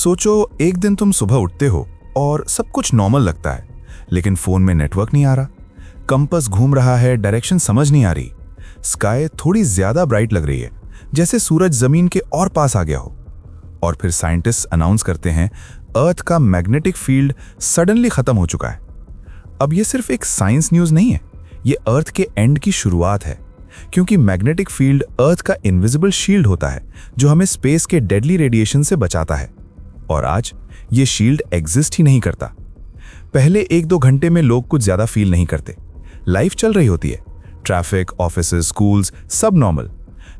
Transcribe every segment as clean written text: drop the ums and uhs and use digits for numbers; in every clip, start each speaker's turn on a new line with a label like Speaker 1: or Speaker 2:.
Speaker 1: सोचो एक दिन तुम सुबह उठते हो और सब कुछ नॉर्मल लगता है, लेकिन फोन में नेटवर्क नहीं आ रहा, कंपास घूम रहा है, डायरेक्शन समझ नहीं आ रही, स्काई थोड़ी ज्यादा ब्राइट लग रही है, जैसे सूरज जमीन के और पास आ गया हो। और फिर साइंटिस्ट अनाउंस करते हैं अर्थ का मैग्नेटिक फील्ड सडनली खत्म हो चुका है। अब ये सिर्फ एक साइंस न्यूज नहीं है, ये अर्थ के एंड की शुरुआत है, क्योंकि मैग्नेटिक फील्ड अर्थ का इनविजिबल शील्ड होता है जो हमें स्पेस के डेडली रेडिएशन से बचाता है। और आज ये शील्ड एग्जिस्ट ही नहीं करता। पहले 1-2 घंटे में लोग कुछ ज्यादा फील नहीं करते, लाइफ चल रही होती है, ट्रैफिक, ऑफिसेज, स्कूल्स, सब नॉर्मल।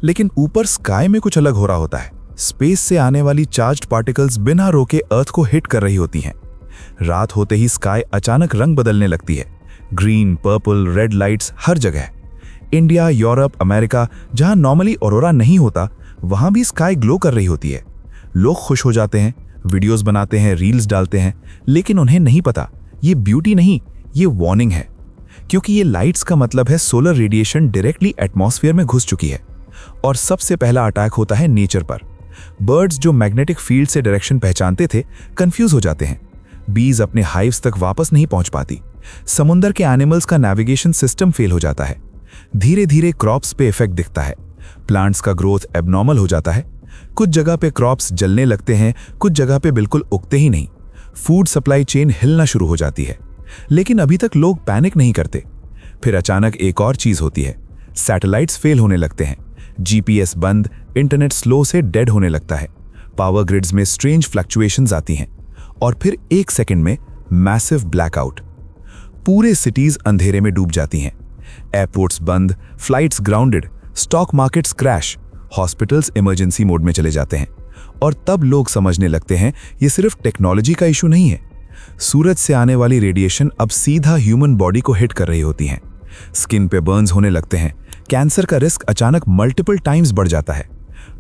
Speaker 1: लेकिन ऊपर स्काई में कुछ अलग हो रहा होता है। स्पेस से आने वाली चार्ज्ड पार्टिकल्स बिना रोके अर्थ को हिट कर रही होती हैं। रात होते ही स्काई अचानक रंग बदलने लगती है, ग्रीन, पर्पल, रेड लाइट्स हर जगह। इंडिया, यूरोप, अमेरिका, जहां नॉर्मली ऑरोरा नहीं होता, वहां भी स्काई ग्लो कर रही होती है। लोग खुश हो जाते हैं, वीडियोस बनाते हैं, रील्स डालते हैं, लेकिन उन्हें नहीं पता ये ब्यूटी नहीं, ये वार्निंग है। क्योंकि ये लाइट्स का मतलब है सोलर रेडिएशन डायरेक्टली एटमॉस्फेयर में घुस चुकी है। और सबसे पहला अटैक होता है नेचर पर। बर्ड्स जो मैग्नेटिक फील्ड से डायरेक्शन पहचानते थे, कंफ्यूज हो जाते हैं। बीज अपने हाइव्स तक वापस नहीं पहुंच पाती। समुंदर के एनिमल्स का नेविगेशन सिस्टम फेल हो जाता है। धीरे धीरे क्रॉप्स पे इफेक्ट दिखता है। प्लांट्स का ग्रोथ एबनॉर्मल हो जाता है। कुछ जगह पे क्रॉप्स जलने लगते हैं, कुछ जगह पे बिल्कुल उगते ही नहीं। फूड सप्लाई चेन हिलना शुरू हो जाती है। लेकिन अभी तक लोग पैनिक नहीं करते। फिर अचानक एक और चीज होती है, सैटेलाइट्स फेल होने लगते हैं, जीपीएस बंद, इंटरनेट स्लो से डेड होने लगता है, पावर ग्रिड्स में स्ट्रेंज फ्लक्चुएशंस आती हैं, और फिर 1 सेकंड में मैसिव ब्लैकआउट। पूरे सिटीज अंधेरे में डूब जाती हैं। एयरपोर्ट्स बंद, flights grounded, stock markets crash, hospitals emergency mode में चले जाते हैं। और तब लोग समझने लगते हैं ये सिर्फ टेक्नोलॉजी का इशू नहीं है। सूरज से आने वाली रेडिएशन अब सीधा ह्यूमन बॉडी को हिट कर रही होती हैं। स्किन पे बर्न्स होने लगते हैं, कैंसर का रिस्क अचानक मल्टीपल टाइम्स बढ़ जाता है।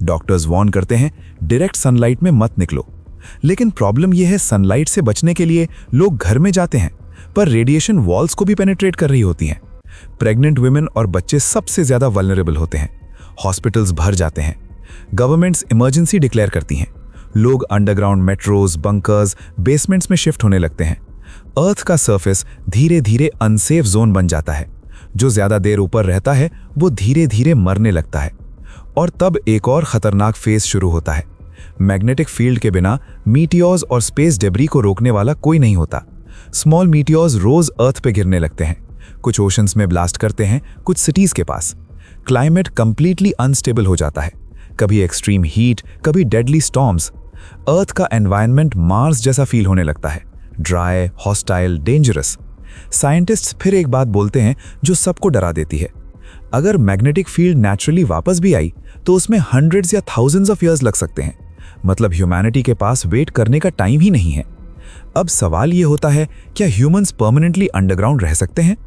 Speaker 1: डॉक्टर्स वार्न करते हैं डायरेक्ट सनलाइट में मत निकलो। लेकिन प्रॉब्लम यह है, सनलाइट से बचने के लिए लोग घर में जाते हैं, पर रेडिएशन वॉल्स को भी पेनिट्रेट कर रही होती हैं। प्रेग्नेंट वुमेन और बच्चे सबसे ज्यादा वल्नरेबल होते हैं। हॉस्पिटल्स भर जाते हैं। गवर्नमेंट्स इमरजेंसी डिक्लेयर करती हैं। लोग अंडरग्राउंड मेट्रोज, बंकर्स, बेसमेंट्स में शिफ्ट होने लगते हैं। अर्थ का सरफेस धीरे धीरे अनसेफ जोन बन जाता है। जो ज्यादा देर ऊपर रहता है वो धीरे धीरे मरने लगता है। और तब एक और खतरनाक फेज शुरू होता है। मैग्नेटिक फील्ड के बिना मीटियोर्स और स्पेस डेब्री को रोकने वाला कोई नहीं होता। स्मॉल मीटियोर्स रोज अर्थ पे गिरने लगते हैं। कुछ ओशंस में ब्लास्ट करते हैं, कुछ सिटीज के पास। क्लाइमेट कंप्लीटली अनस्टेबल हो जाता है। कभी एक्सट्रीम हीट, कभी डेडली स्टॉर्म्स। अर्थ का एनवायरनमेंट मार्स जैसा फील होने लगता है, ड्राई, हॉस्टाइल, डेंजरस। साइंटिस्ट्स फिर एक बात बोलते हैं जो सबको डरा देती है। अगर मैग्नेटिक फील्ड नेचुरली वापस भी आई तो उसमें हंड्रेड्स या थाउजेंड्स ऑफ ईयर्स लग सकते हैं। मतलब ह्यूमैनिटी के पास वेट करने का टाइम ही नहीं है। अब सवाल ये होता है, क्या ह्यूमंस परमानेंटली अंडरग्राउंड रह सकते हैं?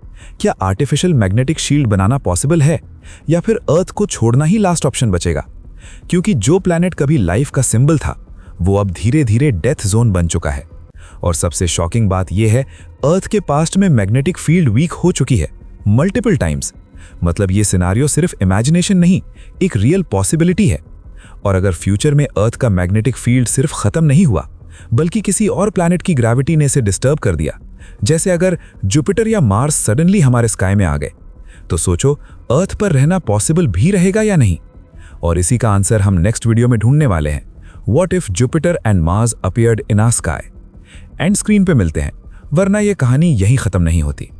Speaker 1: क्या आर्टिफिशियल मैग्नेटिक शील्ड बनाना पॉसिबल है, या फिर अर्थ को छोड़ना ही लास्ट ऑप्शन बचेगा? क्योंकि जो प्लैनेट कभी लाइफ का सिंबल था वो अब धीरे धीरे डेथ जोन बन चुका है। और सबसे शॉकिंग बात यह है, अर्थ के पास्ट में मैग्नेटिक फील्ड वीक हो चुकी है मल्टीपल टाइम्स। मतलब ये सिनारियो सिर्फ इमेजिनेशन नहीं, एक रियल पॉसिबिलिटी है। और अगर फ्यूचर में अर्थ का मैग्नेटिक फील्ड सिर्फ खत्म नहीं हुआ, बल्कि किसी और प्लैनेट की ग्रेविटी ने इसे डिस्टर्ब कर दिया, जैसे अगर जुपिटर या मार्स सडनली हमारे स्काई में आ गए, तो सोचो अर्थ पर रहना पॉसिबल भी रहेगा या नहीं। और इसी का आंसर हम नेक्स्ट वीडियो में ढूंढने वाले हैं। What if Jupiter and Mars appeared in our sky? End screen पे मिलते हैं, वरना यह कहानी यहीं खत्म नहीं होती।